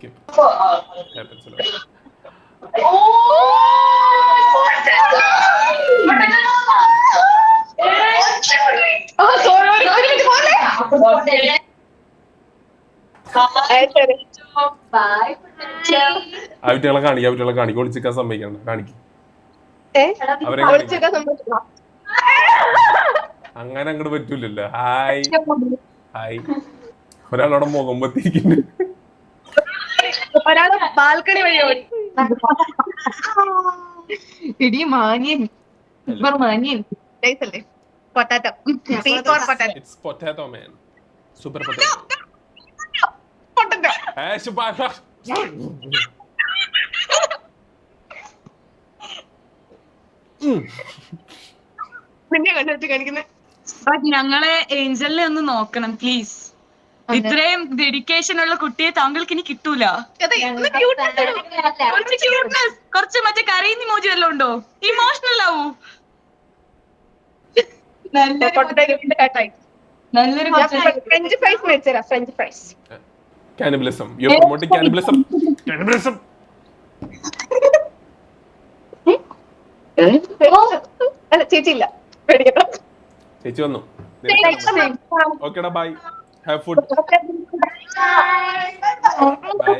skip. Happens a lot. ആ കുട്ടികളെ കാണിക്കും ഒളിച്ചിക്കാൻ സമ്മതിക്കണം കാണിക്കും അവരെ അങ്ങനെ അങ്ങോട്ട് പറ്റൂലല്ലോ. ഹായ് ഹായ് ഒരാളവിടെ മുഖം പത്തിരിക്കുന്നു. ഒരാള് ബാൽക്കണി വഴി ഓടി. ഇടി മാനിയൻ മാനിയൻ അല്ലേ potato. It's potato man. Super potato. പിന്നെ കണ്ടു കാണിക്കുന്നത്. ഞങ്ങളെ ഏഞ്ചലിനെ ഒന്ന് നോക്കണം പ്ലീസ്. ഇത്രയും ഡെഡിക്കേഷൻ ഉള്ള കുട്ടിയെ താങ്കൾക്ക് ഇനി കിട്ടൂല. കുറച്ച് മറ്റേ കരയുന്ന ഇമോജി വല്ലതും ഉണ്ടോ? ഇമോഷണൽ ആവൂ. നല്ലൊരു ഫ്രഞ്ച് ഫ്രൈസ് മേടിച്ചരാ. French fries. Cannibalism. You're promoting cannibalism. Cannibalism. അല്ല ചേച്ചി ഇല്ല. ചേച്ചി വന്നു. Okay, bye. Have food. Bye.